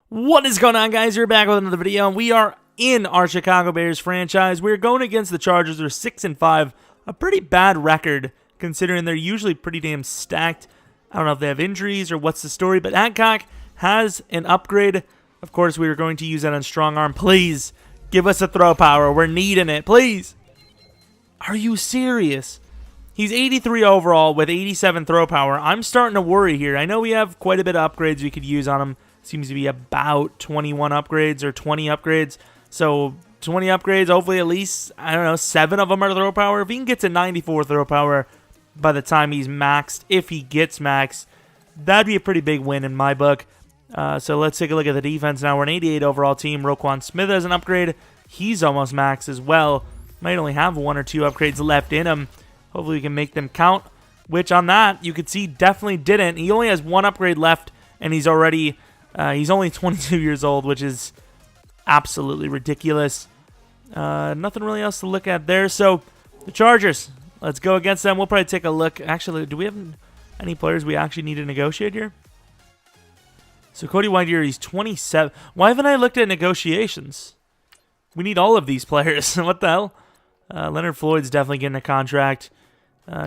What is going on, guys? You're back with another video, and we are in our Chicago Bears franchise. We're going against the Chargers. They're 6-5, a pretty bad record considering they're usually pretty damn stacked. I don't know if they have injuries or what's the story, but Adcock has an upgrade. Of course, we are going to use that on strong arm. Please give us a throw power. We're needing it. Please. Are you serious? He's 83 overall with 87 throw power. I'm starting to worry here. I know we have quite a bit of upgrades we could use on him. Seems to be about 21 upgrades or 20 upgrades. So 20 upgrades, hopefully at least, I don't know, 7 of them are throw power. If he can get to 94 throw power by the time he's maxed, if he gets maxed, that'd be a pretty big win in my book. So let's take a look at the defense now. We're an 88 overall team. Roquan Smith has an upgrade. He's almost maxed as well. Might only have 1 or 2 upgrades left in him. Hopefully we can make them count, which on that, you could see definitely didn't. He only has 1 upgrade left, and he's already... he's only 22 years old, which is absolutely ridiculous. Nothing really else to look at there. So, the Chargers, let's go against them. We'll probably take a look. Actually, do we have any players we actually need to negotiate here? So, Cody White here, he's 27. Why haven't I looked at negotiations? We need all of these players. What the hell? Leonard Floyd's definitely getting a contract.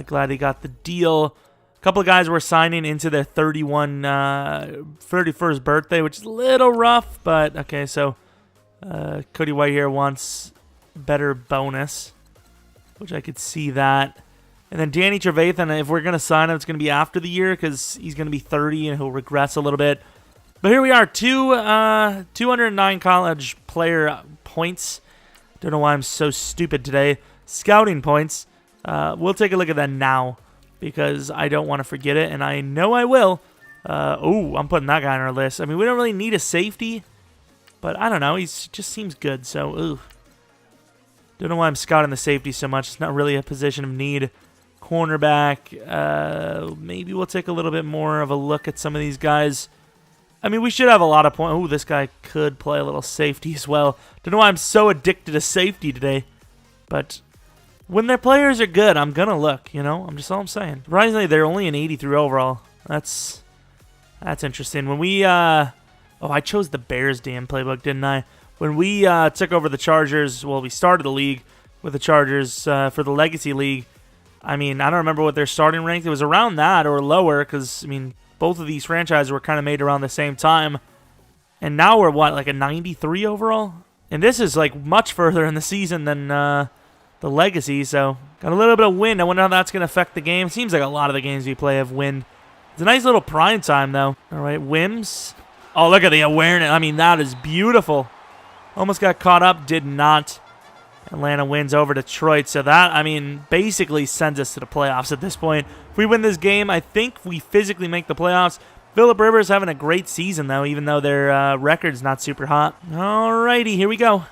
Glad he got the deal. A couple of guys were signing into their 31st birthday, which is a little rough, but okay, so Cody White here wants better bonus, which I could see that. And then Danny Trevathan, if we're going to sign him, it's going to be after the year because he's going to be 30 and he'll regress a little bit. But here we are, 209 college player points. Don't know why I'm so stupid today. Scouting points. We'll take a look at that now, because I don't want to forget it, and I know I will. Oh, I'm putting that guy on our list. I mean, we don't really need a safety, but I don't know. He just seems good, so ooh. Don't know why I'm scouting the safety so much. It's not really a position of need. Cornerback, maybe we'll take a little bit more of a look at some of these guys. I mean, we should have a lot of points. Oh, this guy could play a little safety as well. Don't know why I'm so addicted to safety today, but... when their players are good, I'm going to look, you know? Just all I'm saying. Surprisingly, they're only an 83 overall. That's interesting. When we, oh, I chose the Bears damn playbook, didn't I? When we took over the Chargers, well, we started the league with the Chargers for the Legacy League. I mean, I don't remember what their starting rank. It was around that or lower because, I mean, both of these franchises were kind of made around the same time. And now we're, what, like a 93 overall? And this is, like, much further in the season than... the Legacy, so got a little bit of wind. I wonder how that's going to affect the game. Seems like a lot of the games we play have wind. It's a nice little prime time, though. All right, Wims. Oh, look at the awareness. I mean, that is beautiful. Almost got caught up, did not. Atlanta wins over Detroit, so that, I mean, basically sends us to the playoffs at this point. If we win this game, I think we physically make the playoffs. Phillip Rivers having a great season, though, even though their record's not super hot. All righty, here we go.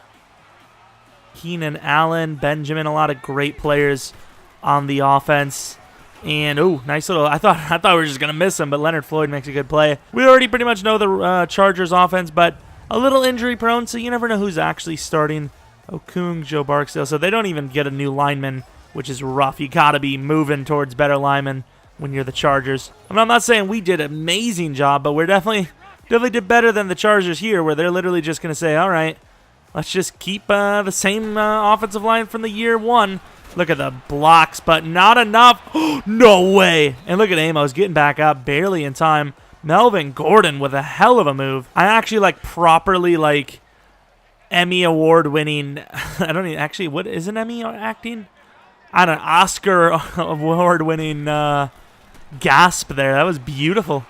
Keenan Allen, Benjamin, a lot of great players on the offense. And, ooh, nice little, I thought we were just going to miss him, but Leonard Floyd makes a good play. We already pretty much know the Chargers offense, but a little injury prone, so you never know who's actually starting. Okung, Joe Barksdale, so they don't even get a new lineman, which is rough. You got to be moving towards better linemen when you're the Chargers. I mean, I'm not saying we did an amazing job, but we're definitely did better than the Chargers here, where they're literally just going to say, all right, let's just keep the same offensive line from the year 1. Look at the blocks, but not enough. No way. And look at Amos getting back up, barely in time. Melvin Gordon with a hell of a move. I actually like properly like Emmy award winning. I don't even actually, what is an Emmy acting? I don't know, Oscar award winning gasp there. That was beautiful.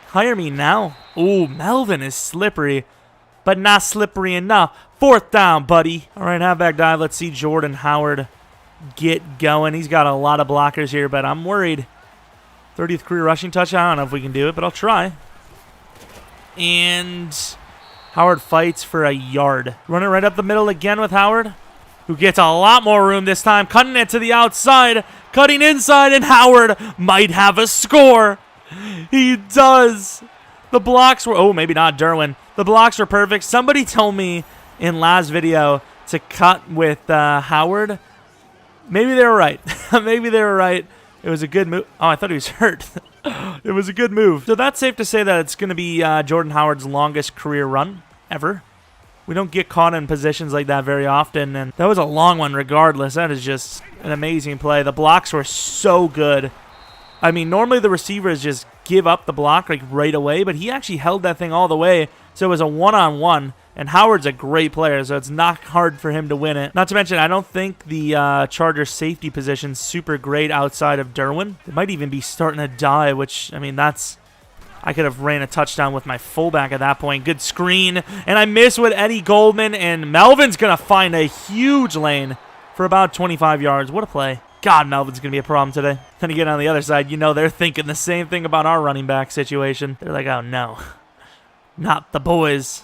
Hire me now. Ooh, Melvin is slippery, but not slippery enough. 4th down, buddy. All right, halfback dive. Let's see Jordan Howard get going. He's got a lot of blockers here, but I'm worried. 30th career rushing touchdown. I don't know if we can do it, but I'll try. And Howard fights for a yard. Running right up the middle again with Howard, who gets a lot more room this time. Cutting it to the outside, cutting inside, and Howard might have a score. He does. The blocks were, oh, maybe not Derwin. The blocks were perfect. Somebody told me in last video to cut with Howard. Maybe they were right. Maybe they were right. It was a good move. Oh, I thought he was hurt. It was a good move. So that's safe to say that it's going to be Jordan Howard's longest career run ever. We don't get caught in positions like that very often, and that was a long one regardless. That is just an amazing play. The blocks were so good. I mean, normally the receivers just give up the block like right away, but he actually held that thing all the way, so it was a one-on-one, and Howard's a great player, so it's not hard for him to win it. Not to mention, I don't think the Chargers safety position's super great outside of Derwin. It might even be starting to die, which, I mean, that's... I could have ran a touchdown with my fullback at that point. Good screen, and I miss with Eddie Goldman, and Melvin's going to find a huge lane for about 25 yards. What a play. God, Melvin's going to be a problem today. Then again, on the other side, you know they're thinking the same thing about our running back situation. They're like, oh, no. Not the boys.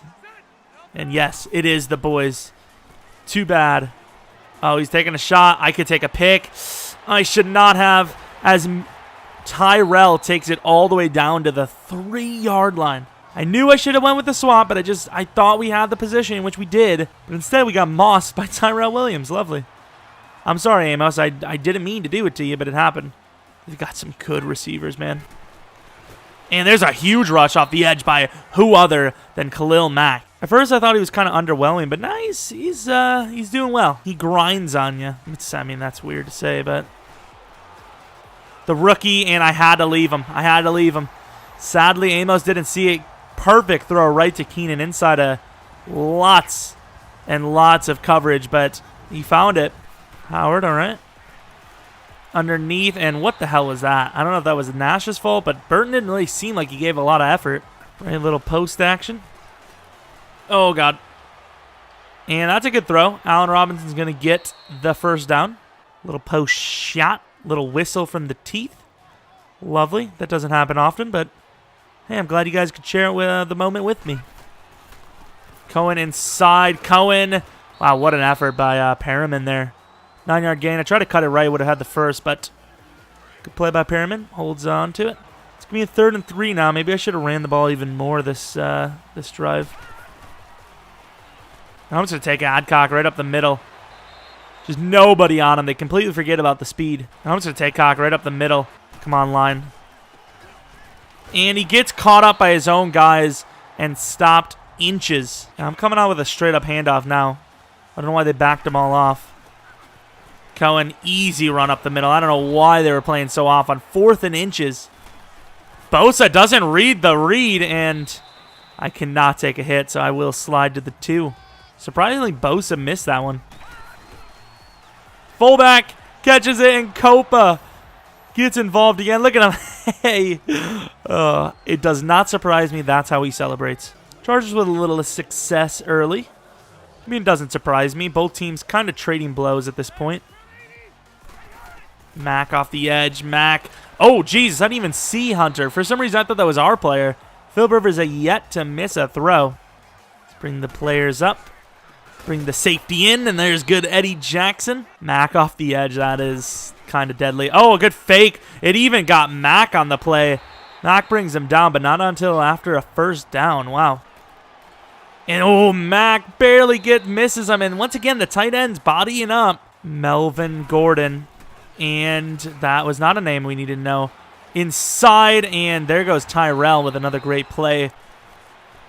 And yes, it is the boys. Too bad. Oh, he's taking a shot. I could take a pick. I should not have. As Tyrell takes it all the way down to the 3-yard line. I knew I should have went with the swap, but I thought we had the position, which we did. But instead, we got mossed by Tyrell Williams. Lovely. I'm sorry, Amos. I didn't mean to do it to you, but it happened. We've got some good receivers, man. And there's a huge rush off the edge by who other than Khalil Mack. At first, I thought he was kind of underwhelming, but now he's doing well. He grinds on you. I mean, that's weird to say, but the rookie, and I had to leave him. Sadly, Amos didn't see it. Perfect throw right to Keenan inside of lots and lots of coverage, but he found it. Howard, all right. Underneath, and what the hell was that? I don't know if that was Nash's fault, but Burton didn't really seem like he gave a lot of effort. Right, little post action. Oh, God. And that's a good throw. Allen Robinson's going to get the first down. Little post shot. Little whistle from the teeth. Lovely. That doesn't happen often, but hey, I'm glad you guys could share it with, the moment with me. Cohen inside. Cohen. Wow, what an effort by Perriman there. 9-yard gain. I tried to cut it right. Would have had the first, but good play by Perriman. Holds on to it. It's going to be a 3rd and 3 now. Maybe I should have ran the ball even more this drive. I'm just going to take Adcock right up the middle. Just nobody on him. They completely forget about the speed. I'm just going to take Cock right up the middle. Come on, line. And he gets caught up by his own guys and stopped inches. And I'm coming out with a straight-up handoff now. I don't know why they backed them all off. Cohen, easy run up the middle. I don't know why they were playing so off on 4th and inches. Bosa doesn't read the read, and I cannot take a hit, so I will slide to the 2. Surprisingly, Bosa missed that one. Fullback catches it, and Copa gets involved again. Look at him. Hey. It does not surprise me. That's how he celebrates. Chargers with a little success early. I mean, it doesn't surprise me. Both teams kind of trading blows at this point. Mack off the edge. Mack. Oh, Jesus, I didn't even see Hunter. For some reason, I thought that was our player. Phil Rivers a yet to miss a throw. Let's bring the players up. Bring the safety in, and there's good Eddie Jackson. Mack off the edge. That is kind of deadly. Oh, a good fake. It even got Mack on the play. Mack brings him down, but not until after a first down. Wow. And, oh, Mack barely misses him. And once again, the tight end's bodying up. Melvin Gordon. And that was not a name we needed to know. Inside, and there goes Tyrell with another great play.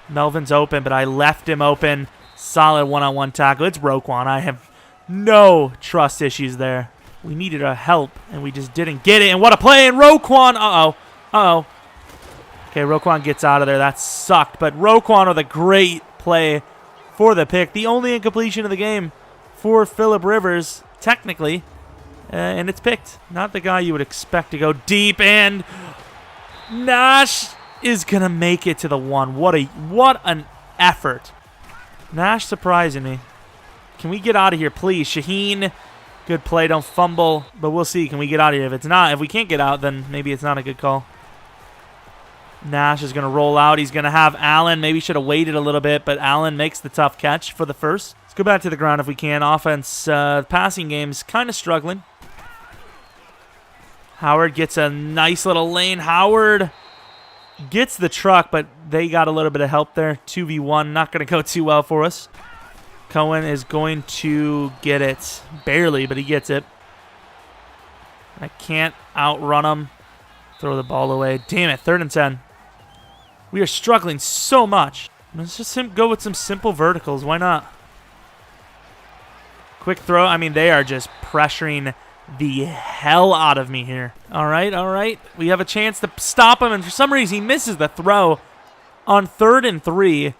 Melvin's open, but I left him open. Solid one-on-one tackle. It's Roquan. I have no trust issues there. We needed a help, and we just didn't get it. And what a play, and Roquan. Uh-oh. Okay, Roquan gets out of there. That sucked, but Roquan with a great play for the pick. The only incompletion of the game for Phillip Rivers, technically. And it's picked. Not the guy you would expect to go deep. And Nash is going to make it to the 1. What an effort. Nash surprising me. Can we get out of here, please? Shaheen, good play. Don't fumble. But we'll see. Can we get out of here? If we can't get out, then maybe it's not a good call. Nash is going to roll out. He's going to have Allen. Maybe should have waited a little bit, but Allen makes the tough catch for the first. Let's go back to the ground if we can. Offense, passing game's kind of struggling. Howard gets a nice little lane. Howard gets the truck, but they got a little bit of help there. 2v1, not going to go too well for us. Cohen is going to get it. Barely, but he gets it. I can't outrun him. Throw the ball away. Damn it, 3rd and 10. We are struggling so much. Let's just go with some simple verticals. Why not? Quick throw. I mean, they are just pressuring the hell out of me here. All right, all right. We have a chance to stop him, and for some reason, he misses the throw on 3rd and 3.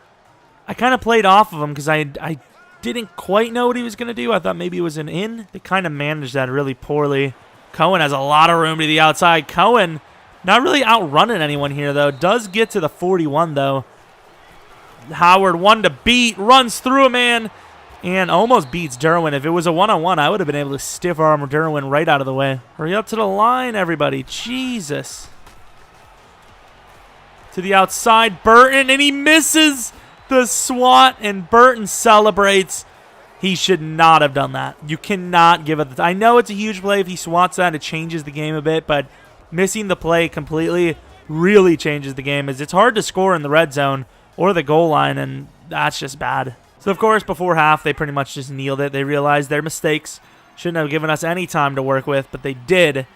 I kind of played off of him because I didn't quite know what he was going to do. I thought maybe it was an in. They kind of managed that really poorly. Cohen has a lot of room to the outside. Cohen not really outrunning anyone here, though. Does get to the 41, though. Howard, one to beat, runs through a man, and almost beats Derwin. If it was a one-on-one, I would have been able to stiff arm Derwin right out of the way. Hurry up to the line, everybody. Jesus. To the outside, Burton, and he misses the swat, and Burton celebrates. He should not have done that. You cannot give it. I know it's a huge play. If he swats that, it changes the game a bit, but missing the play completely really changes the game, as it's hard to score in the red zone or the goal line, and that's just bad. So, of course, before half, they pretty much just kneeled it. They realized their mistakes. Shouldn't have given us any time to work with, but they did.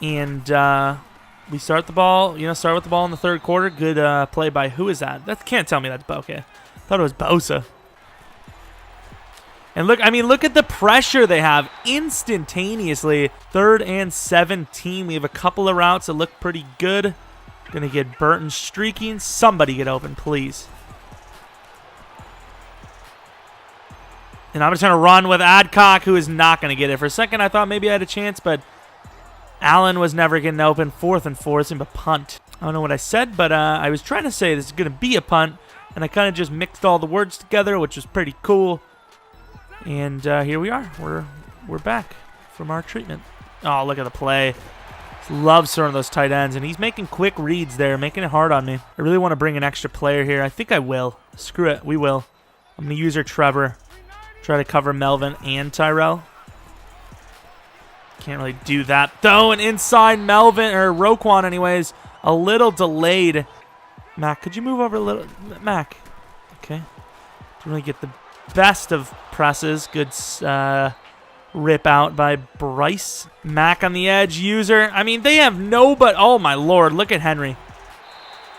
And we start the ball, start with the ball in the 3rd quarter. Good play by, who is that? That can't tell me that's Bokeh. Thought it was Bosa. And look at the pressure they have instantaneously. 3rd and 17. We have a couple of routes that look pretty good. Gonna get Burton streaking. Somebody get open, please. And I'm just going to run with Adcock, who is not going to get it. For a second, I thought maybe I had a chance, but Allen was never getting open. 4th and 4. It's a punt. I don't know what I said, but I was trying to say this is going to be a punt, and I kind of just mixed all the words together, which was pretty cool. And here we are. We're back from our treatment. Oh, look at the play. Loves throwing those tight ends, and he's making quick reads there, making it hard on me. I really want to bring an extra player here. I think I will. Screw it. We will. I'm going to use our Trevor. Try to cover Melvin and Tyrell. Can't really do that, though. And inside Melvin, or Roquan anyways, a little delayed. Mac, could you move over a little? Mac. Okay. Didn't really get the best of presses. Good rip out by Bryce. Mac on the edge, user. I mean, they have oh my lord, look at Henry.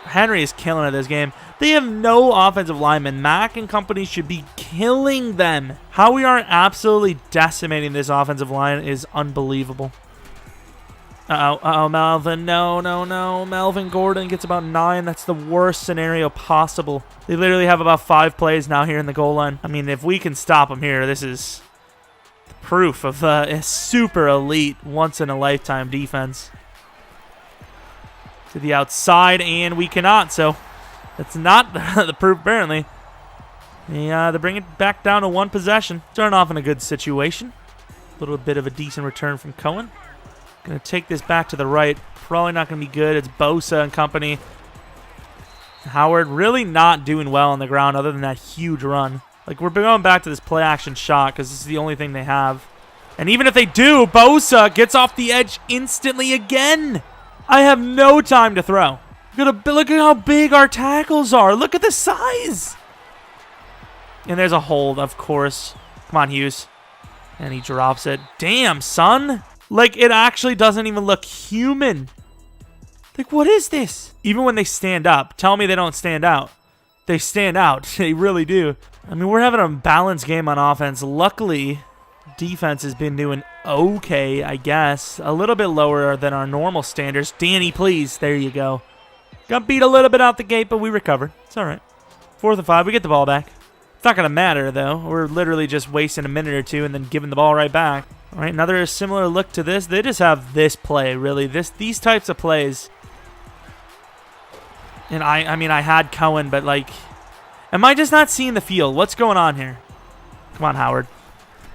Henry is killing it this game. They have no offensive linemen. Mac and company should be killing them. How we aren't absolutely decimating this offensive line is unbelievable. Uh-oh, Melvin. No. Melvin Gordon gets about 9. That's the worst scenario possible. They literally have about 5 plays now here in the goal line. I mean, if we can stop them here, this is proof of a super elite, once-in-a-lifetime defense. To the outside, and we cannot, so that's not the proof, apparently. They bring it back down to 1 possession. Starting off in a good situation. A little bit of a decent return from Cohen. Going to take this back to the right. Probably not going to be good. It's Bosa and company. Howard really not doing well on the ground other than that huge run. Like, we're going back to this play-action shot because this is the only thing they have. And even if they do, Bosa gets off the edge instantly again. I have no time to throw. Look at how big our tackles are. Look at the size. And there's a hold, of course. Come on, Hughes. And he drops it. Damn, son. Like, it actually doesn't even look human. Like, what is this? Even when they stand up, tell me they don't stand out. They stand out. They really do. I mean, we're having a balanced game on offense. Luckily, defense has been doing okay, I guess. A little bit lower than our normal standards. Danny, please. There you go. Got beat a little bit out the gate, but we recovered. It's all right. 4th and 5. We get the ball back. It's not going to matter, though. We're literally just wasting a minute or two and then giving the ball right back. All right, another similar look to this. They just have this play, really. These types of plays. And I mean, I had Cohen, but, like, am I just not seeing the field? What's going on here? Come on, Howard.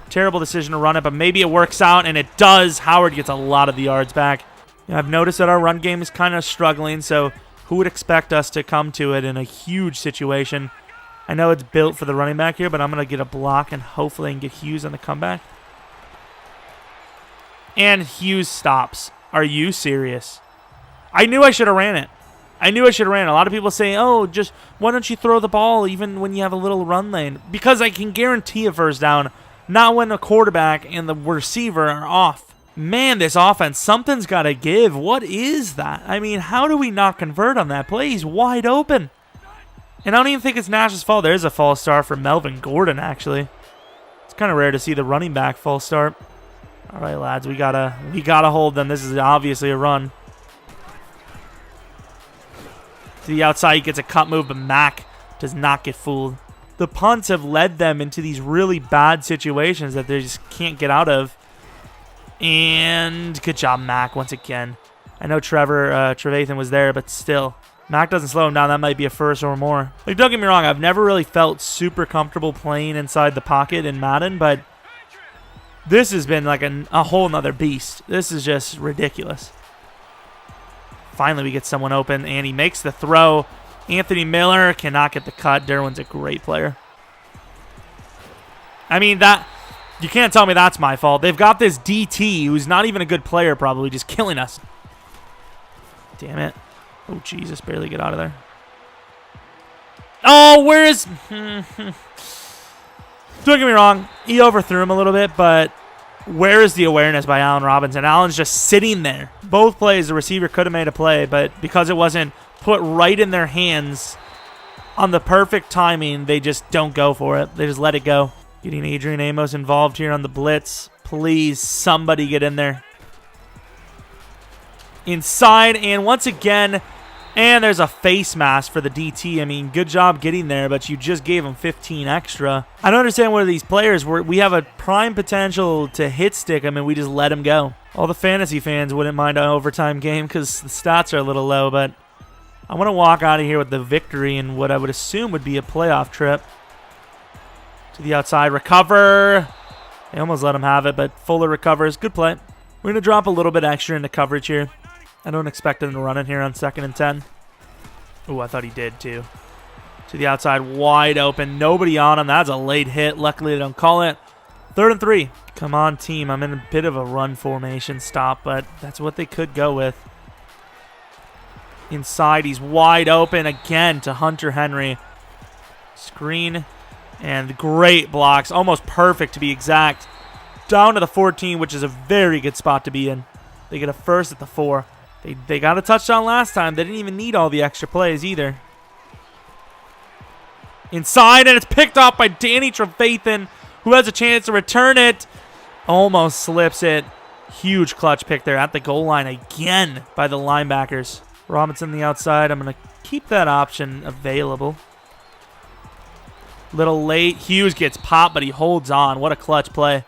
Terrible decision to run it, but maybe it works out, and it does. Howard gets a lot of the yards back. I've noticed that our run game is kind of struggling, so who would expect us to come to it in a huge situation? I know it's built for the running back here, but I'm going to get a block and hopefully I can get Hughes on the comeback. And Hughes stops. Are you serious? I knew I should have ran it. A lot of people say, oh, just why don't you throw the ball even when you have a little run lane? Because I can guarantee a first down, not when the quarterback and the receiver are off. Man, this offense, something's got to give. What is that? I mean, how do we not convert on that play? He's wide open. And I don't even think it's Nash's fault. There's a false start for Melvin Gordon, actually. It's kind of rare to see the running back false start. All right, lads, we gotta hold them. This is obviously a run. To the outside, he gets a cut move, but Mac does not get fooled. The punts have led them into these really bad situations that they just can't get out of. And good job, Mac, once again. I know Trevathan was there, but still. Mac doesn't slow him down. That might be a first or more. Like, don't get me wrong, I've never really felt super comfortable playing inside the pocket in Madden, but this has been like a whole nother beast. This is just ridiculous. Finally, we get someone open, and he makes the throw. Anthony Miller cannot get the cut. Derwin's a great player. I mean, you can't tell me that's my fault. They've got this DT who's not even a good player, probably just killing us. Damn it. Oh, Jesus, barely get out of there. Oh, where is... Don't get me wrong. He overthrew him a little bit, but where is the awareness by Allen Robinson? Allen's just sitting there. Both plays, the receiver could have made a play, but because it wasn't put right in their hands on the perfect timing, they just don't go for it. They just let it go. Getting Adrian Amos involved here on the blitz. Please, somebody get in there. Inside, and once again, and there's a face mask for the DT. I mean, good job getting there, but you just gave him 15 extra. I don't understand where these players were. We have a prime potential to hit stick him, and we just let him go. All the fantasy fans wouldn't mind an overtime game because the stats are a little low, but I want to walk out of here with the victory and what I would assume would be a playoff trip. To the outside, recover. They almost let him have it, but Fuller recovers. Good play. We're going to drop a little bit extra into coverage here. I don't expect him to run it here on 2nd and 10. Oh, I thought he did too. To the outside, wide open. Nobody on him. That's a late hit. Luckily, they don't call it. 3rd and 3. Come on, team. I'm in a bit of a run formation stop, but that's what they could go with. Inside, he's wide open again to Hunter Henry. Screen. And great blocks. Almost perfect to be exact. Down to the 14, which is a very good spot to be in. They get a first at the 4. They got a touchdown last time. They didn't even need all the extra plays either. Inside, and it's picked off by Danny Trevathan, who has a chance to return it. Almost slips it. Huge clutch pick there at the goal line again by the linebackers. Robinson on the outside. I'm going to keep that option available. Little late. Hughes gets popped, but he holds on. What a clutch play.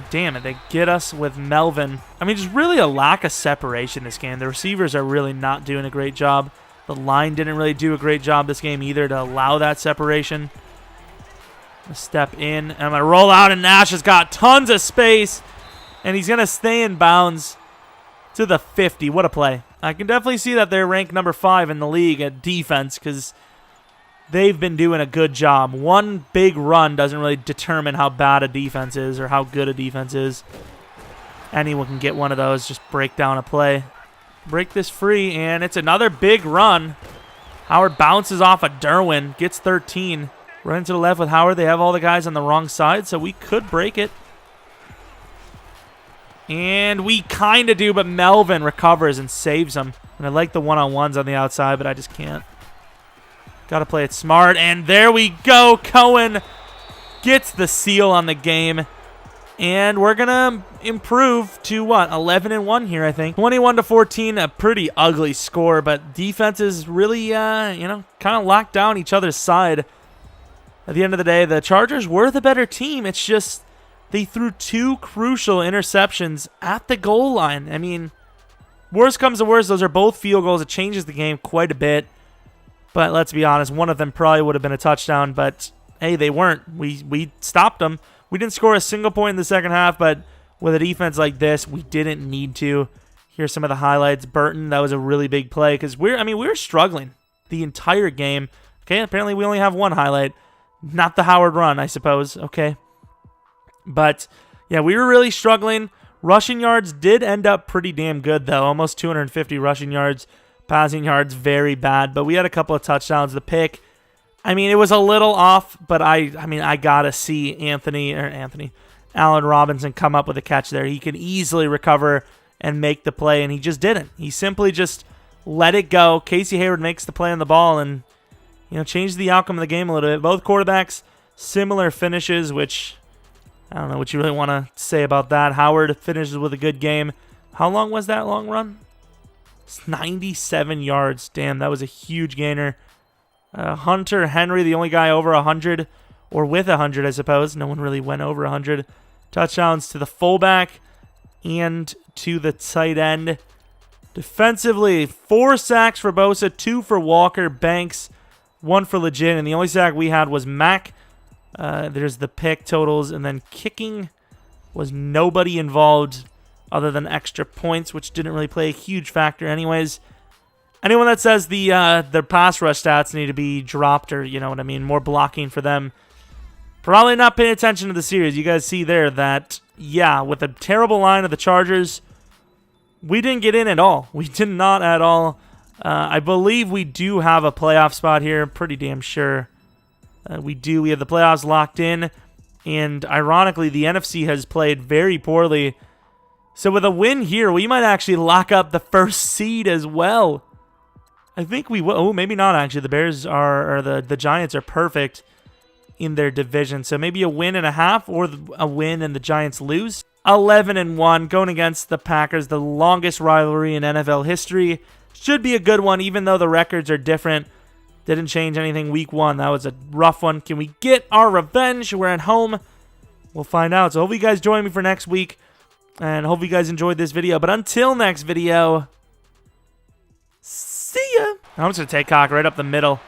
Damn it, they get us with Melvin. I mean, just really a lack of separation this game. The receivers are really not doing a great job. The line didn't really do a great job this game either to allow that separation. A step in, and I'm going to roll out, and Nash has got tons of space, and he's going to stay in bounds to the 50. What a play. I can definitely see that they're ranked number 5 in the league at defense because they've been doing a good job. One big run doesn't really determine how bad a defense is or how good a defense is. Anyone can get one of those, just break down a play. Break this free, and it's another big run. Howard bounces off of Derwin, gets 13. Running to the left with Howard. They have all the guys on the wrong side, so we could break it. And we kind of do, but Melvin recovers and saves him. And I like the one-on-ones on the outside, but I just can't. Got to play it smart, and there we go. Cohen gets the seal on the game, and we're going to improve to, what, 11-1 here, I think. 21-14, a pretty ugly score, but defenses really, kind of locked down each other's side. At the end of the day, the Chargers were the better team. It's just they threw 2 crucial interceptions at the goal line. I mean, worst comes to worst, those are both field goals. It changes the game quite a bit. But let's be honest, one of them probably would have been a touchdown, but hey, they weren't. We stopped them. We didn't score a single point in the second half, but with a defense like this, we didn't need to. Here's some of the highlights. Burton, that was a really big play because we were struggling the entire game. Okay, apparently we only have one highlight. Not the Howard run, I suppose. Okay. But yeah, we were really struggling. Rushing yards did end up pretty damn good, though. Almost 250 rushing yards. Passing yards, very bad. But we had a couple of touchdowns. The pick, I mean, it was a little off, but I got to see Allen Robinson come up with a catch there. He can easily recover and make the play, and he just didn't. He simply just let it go. Casey Hayward makes the play on the ball and, changed the outcome of the game a little bit. Both quarterbacks, similar finishes, which I don't know what you really want to say about that. Howard finishes with a good game. How long was that long run? It's 97 yards. Damn, that was a huge gainer. Hunter Henry, the only guy over 100, or with 100, I suppose. No one really went over 100. Touchdowns to the fullback and to the tight end. Defensively, 4 sacks for Bosa, 2 for Walker, Banks, 1 for Legit, and the only sack we had was Mack. There's the pick totals, and then kicking was nobody involved other than extra points, which didn't really play a huge factor anyways. Anyone that says their pass rush stats need to be dropped, or more blocking for them, probably not paying attention to the series. You guys see there that, with a terrible line of the Chargers, we didn't get in at all. We did not at all. I believe we do have a playoff spot here. Pretty damn sure we do. We have the playoffs locked in. And ironically, the NFC has played very poorly. So with a win here, we might actually lock up the first seed as well. I think we will. Oh, maybe not actually. The Bears or the Giants are perfect in their division. So maybe a win and a half, or a win and the Giants lose. 11-1 going against the Packers, the longest rivalry in NFL history. Should be a good one, even though the records are different. Didn't change anything week 1. That was a rough one. Can we get our revenge? We're at home. We'll find out. So hope you guys join me for next week, and hope you guys enjoyed this video. But until next video, see ya. I'm just going to take cock right up the middle.